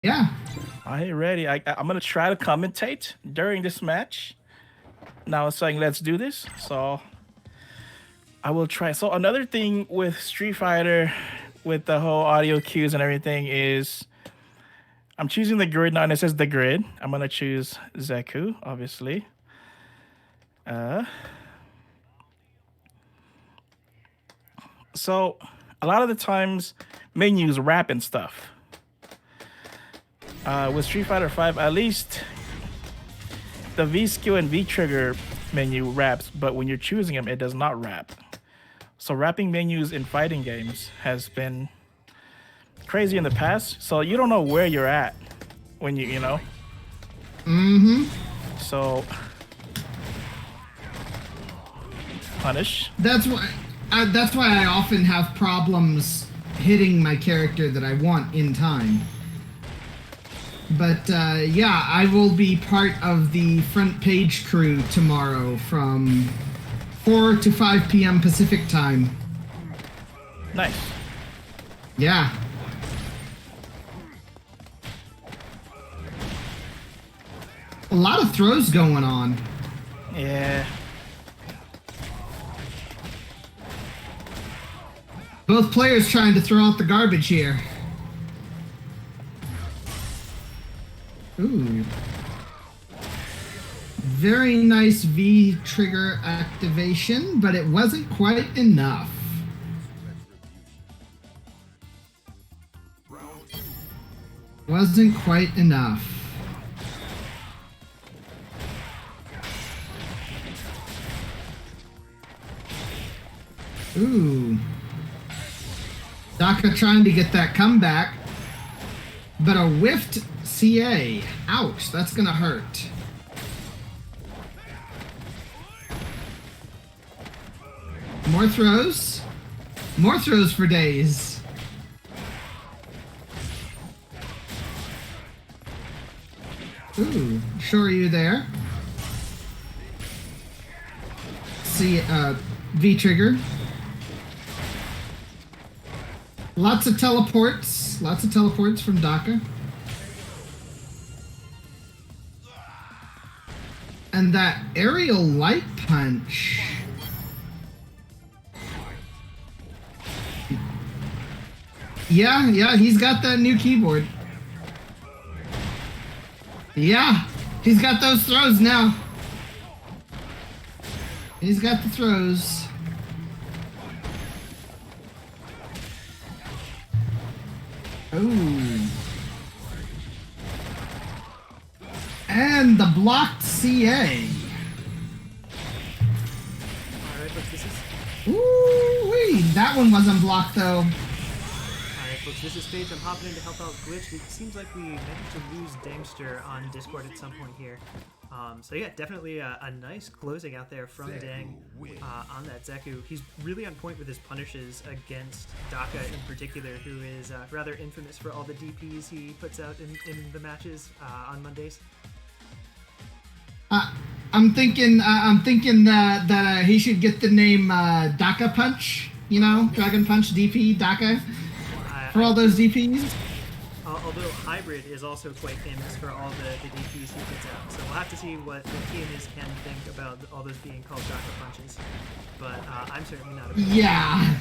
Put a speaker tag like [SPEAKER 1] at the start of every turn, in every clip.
[SPEAKER 1] Yeah.
[SPEAKER 2] Are you ready? I'm gonna try to commentate during this match. Now it's saying let's do this, so I will try. So another thing with Street Fighter, with the whole audio cues and everything, is I'm choosing the grid now, and it says the grid. I'm gonna choose Zeku, obviously. Uh, so a lot of the times menus rap and stuff. With Street Fighter 5, at least the V skill and V trigger menu raps, but when you're choosing them, it does not rap. So rapping menus in fighting games has been crazy in the past. So you don't know where you're at when you know.
[SPEAKER 1] Mm-hmm.
[SPEAKER 2] So punish.
[SPEAKER 1] That's why I often have problems hitting my character that I want in time. But yeah, I will be part of the front page crew tomorrow from 4 to 5 p.m. Pacific time.
[SPEAKER 2] Nice.
[SPEAKER 1] Yeah. A lot of throws going on.
[SPEAKER 2] Yeah.
[SPEAKER 1] Both players trying to throw out the garbage here. Ooh. Very nice V trigger activation, but it wasn't quite enough. Wasn't quite enough. Ooh. Dakka trying to get that comeback, but a whiffed CA. Ouch, that's gonna hurt. More throws. More throws for days. Ooh, sure you there. See, V trigger. Lots of teleports. Lots of teleports from Dakka. And that aerial light punch. Yeah, he's got that new keyboard. Yeah, he's got those throws now. He's got the throws. Oh. And the blocked CA.
[SPEAKER 3] Alright, folks, this is...
[SPEAKER 1] Ooh-wee. That one wasn't blocked, though.
[SPEAKER 3] Alright, folks, this is Paige. I'm hopping in to help out Glitch. It seems like we managed to lose Dengster on Discord at some point here. So yeah, definitely a nice closing out there from Deng on that Zeku. He's really on point with his punishes against Dakka in particular, who is rather infamous for all the DPs he puts out in the matches on Mondays.
[SPEAKER 1] I'm thinking that he should get the name Dakka Punch. You know, Dragon Punch DP Dakka for all those DPs.
[SPEAKER 3] Although Hybrid is also quite famous for all the DPs he puts out. So we'll have to see what he and his Ken think about all those being called Dakka punches. But I'm certainly not a fan.
[SPEAKER 1] Yeah.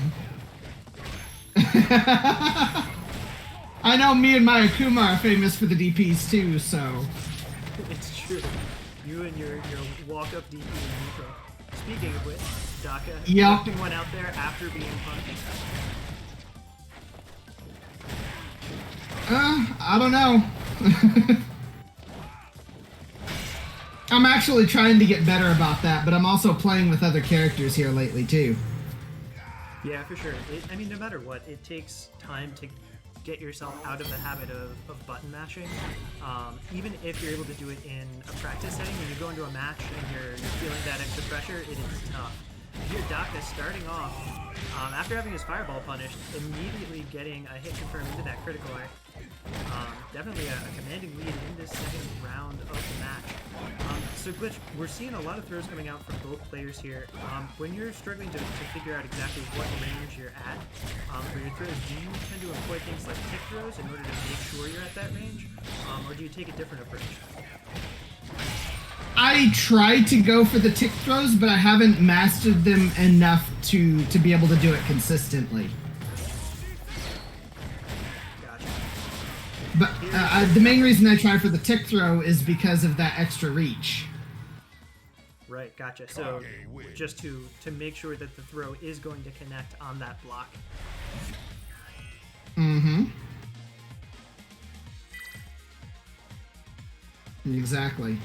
[SPEAKER 1] I know me and my Akuma are famous for the DPs too, so.
[SPEAKER 3] It's true. You and your walk-up DP in neutral. Speaking of which, Dakka putting one out there after being punched.
[SPEAKER 1] I don't know. I'm actually trying to get better about that, but I'm also playing with other characters here lately, too.
[SPEAKER 3] Yeah, for sure. I mean, no matter what, it takes time to get yourself out of the habit of button mashing. Even if you're able to do it in a practice setting, when you go into a match and you're feeling that extra pressure, it is tough. Here, Dakka starting off, after having his fireball punished, immediately getting a hit confirmed into that critical art. Definitely a commanding lead in this second round of the match. So Glitch, we're seeing a lot of throws coming out from both players here. When you're struggling to figure out exactly what range you're at for your throws, do you tend to employ things like tick throws in order to make sure you're at that range? Or do you take a different approach?
[SPEAKER 1] I tried to go for the tick throws, but I haven't mastered them enough to be able to do it consistently.
[SPEAKER 3] Gotcha.
[SPEAKER 1] But the main reason I try for the tick throw is because of that extra reach.
[SPEAKER 3] Right, gotcha. So just to make sure that the throw is going to connect on that block.
[SPEAKER 1] Mm-hmm. Exactly.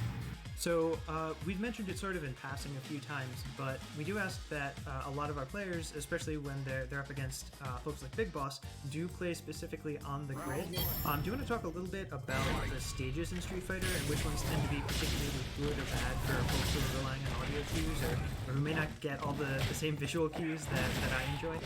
[SPEAKER 3] So we've mentioned it sort of in passing a few times, but we do ask that a lot of our players, especially when they're up against folks like Big Boss, do play specifically on the grid. Do you want to talk a little bit about the stages in Street Fighter and which ones tend to be particularly good or bad for folks who are relying on audio cues or who may not get all the same visual cues that I enjoy?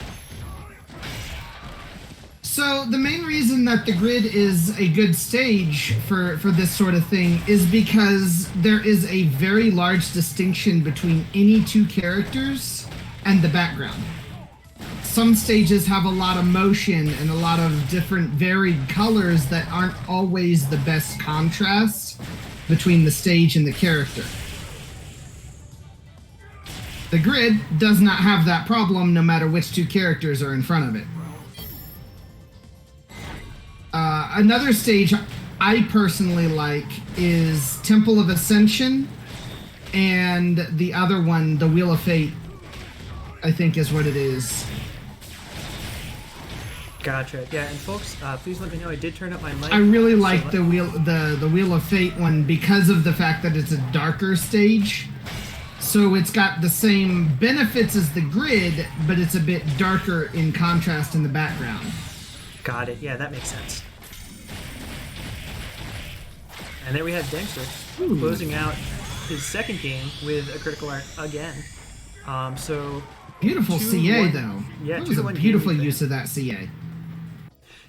[SPEAKER 1] So the main reason that the grid is a good stage for this sort of thing is because there is a very large distinction between any two characters and the background. Some stages have a lot of motion and a lot of different varied colors that aren't always the best contrast between the stage and the character. The grid does not have that problem no matter which two characters are in front of it. Another stage I personally like is Temple of Ascension, and the other one, the Wheel of Fate, I think is what it is.
[SPEAKER 3] Gotcha. Yeah, and folks, please let me know. I did turn up my mic.
[SPEAKER 1] I really like the Wheel of Fate one because of the fact that it's a darker stage. So it's got the same benefits as the grid, but it's a bit darker in contrast in the background.
[SPEAKER 3] Got it. Yeah, that makes sense. And there we have Dengster closing out his second game with a critical art again. So
[SPEAKER 1] beautiful CA though.
[SPEAKER 3] Yeah,
[SPEAKER 1] that was a beautiful use of that CA.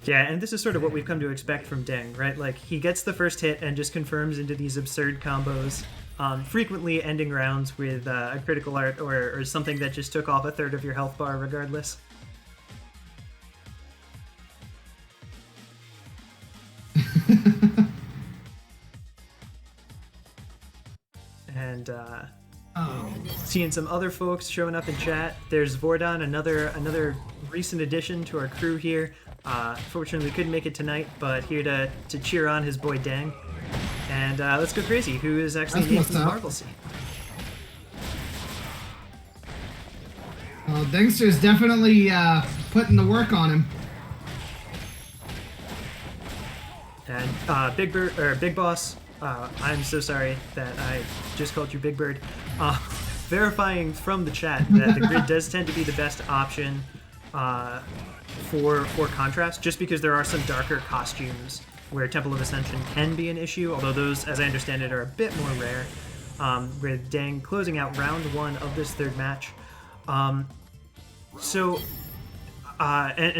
[SPEAKER 3] Yeah, and this is sort of what we've come to expect from Deng, right? Like he gets the first hit and just confirms into these absurd combos, frequently ending rounds with a critical art or something that just took off a third of your health bar regardless. And seeing some other folks showing up in chat. There's Vordon, another recent addition to our crew here. Fortunately couldn't make it tonight, but here to cheer on his boy Deng. And let's go crazy, who is actually named from the Marvel scene.
[SPEAKER 1] Well, Dengster's definitely putting the work on him.
[SPEAKER 3] And Big Boss, I'm so sorry that I just called you Big Bird. Verifying from the chat that the grid does tend to be the best option for contrast, just because there are some darker costumes where Temple of Ascension can be an issue, although those, as I understand it, are a bit more rare. With Deng closing out round one of this third match. And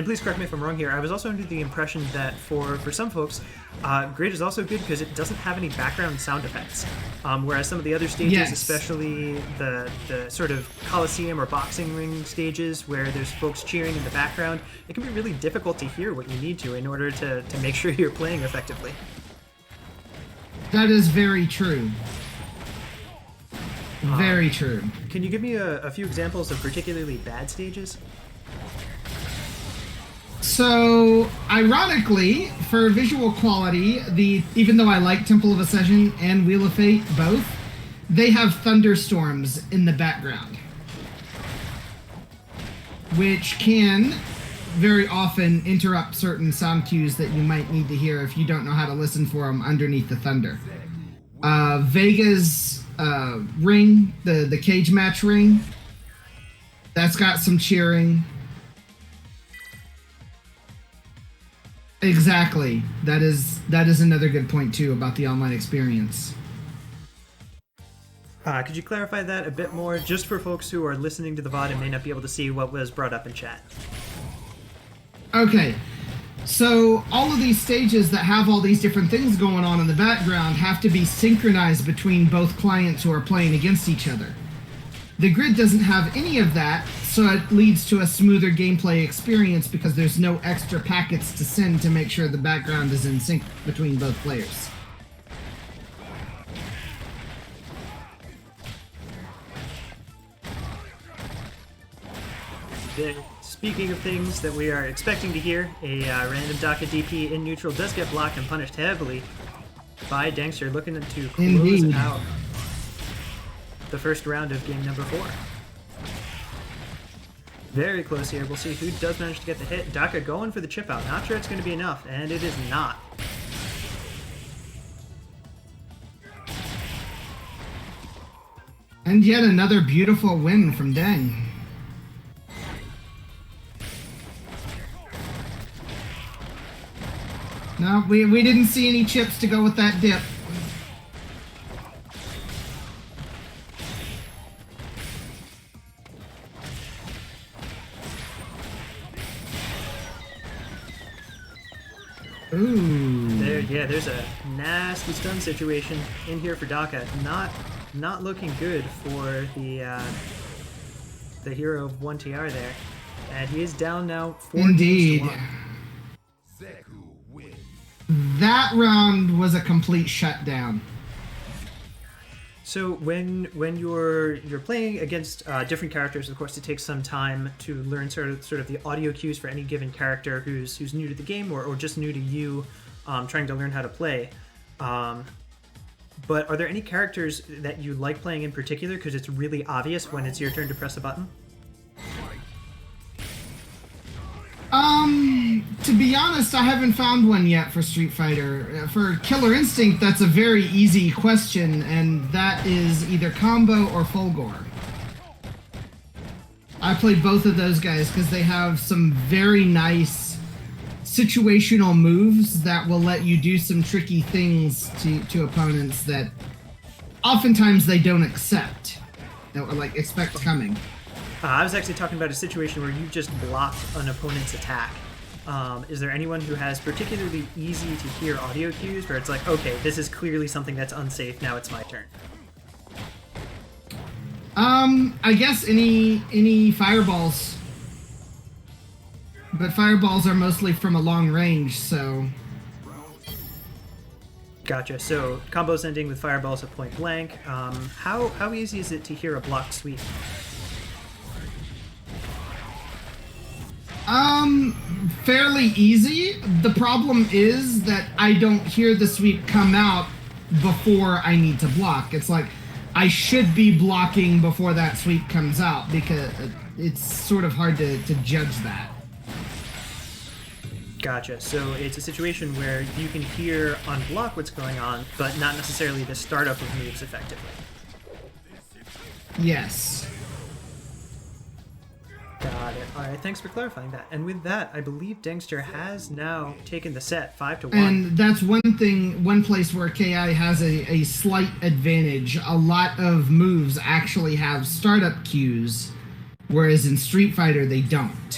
[SPEAKER 3] please correct me if I'm wrong here, I was also under the impression that for some folks, grid is also good because it doesn't have any background sound effects. Whereas some of the other stages,
[SPEAKER 1] yes,
[SPEAKER 3] especially the sort of Coliseum or boxing ring stages where there's folks cheering in the background, it can be really difficult to hear what you need to in order to make sure you're playing effectively.
[SPEAKER 1] That is very true. Very true.
[SPEAKER 3] Can you give me a few examples of particularly bad stages?
[SPEAKER 1] So, ironically, for visual quality, even though I like Temple of Ascension and Wheel of Fate both, they have thunderstorms in the background, which can very often interrupt certain sound cues that you might need to hear if you don't know how to listen for them underneath the thunder. Vega's ring, the cage match ring, that's got some cheering. Exactly. That is another good point too about the online experience.
[SPEAKER 3] Could you clarify that a bit more, just for folks who are listening to the VOD and may not be able to see what was brought up in chat?
[SPEAKER 1] Okay. So all of these stages that have all these different things going on in the background have to be synchronized between both clients who are playing against each other. The grid doesn't have any of that, so it leads to a smoother gameplay experience because there's no extra packets to send to make sure the background is in sync between both players.
[SPEAKER 3] Speaking of things that we are expecting to hear, a random Dakka DP in neutral does get blocked and punished heavily by Dengster, looking to close out the first round of game number 4. Very close here. We'll see who does manage to get the hit. Dakka going for the chip out. Not sure it's going to be enough, and it is not.
[SPEAKER 1] And yet another beautiful win from Deng. No, we didn't see any chips to go with that dip. Ooh.
[SPEAKER 3] There's a nasty stun situation in here for Dakka. Not looking good for the hero of 1TR there. And he is down now 4
[SPEAKER 1] Indeed.
[SPEAKER 3] games to 1.
[SPEAKER 4] Zeku wins.
[SPEAKER 1] That round was a complete shutdown.
[SPEAKER 3] So when you're playing against different characters, of course, it takes some time to learn sort of the audio cues for any given character who's new to the game or just new to you, trying to learn how to play. But are there any characters that you like playing in particular because it's really obvious when it's your turn to press a button?
[SPEAKER 1] To be honest, I haven't found one yet for Street Fighter. For Killer Instinct, that's a very easy question, and that is either combo or Fulgore. I play both of those guys because they have some very nice situational moves that will let you do some tricky things to opponents that oftentimes they don't accept, or like expect coming.
[SPEAKER 3] I was actually talking about a situation where you just blocked an opponent's attack. Is there anyone who has particularly easy to hear audio cues where it's like, okay, this is clearly something that's unsafe, now it's my turn?
[SPEAKER 1] I guess any fireballs. But fireballs are mostly from a long range, so...
[SPEAKER 3] Gotcha. So combos ending with fireballs at point blank. How easy is it to hear a blocked sweep?
[SPEAKER 1] Fairly easy. The problem is that I don't hear the sweep come out before I need to block. It's like I should be blocking before that sweep comes out because it's sort of hard to judge that.
[SPEAKER 3] Gotcha. So it's a situation where you can hear on block what's going on, but not necessarily the startup of moves effectively.
[SPEAKER 1] Yes.
[SPEAKER 3] Got it. All right, thanks for clarifying that. And with that, I believe Dengster has now taken the set 5-1.
[SPEAKER 1] And that's one place where KI has a slight advantage. A lot of moves actually have startup cues, whereas in Street Fighter they don't.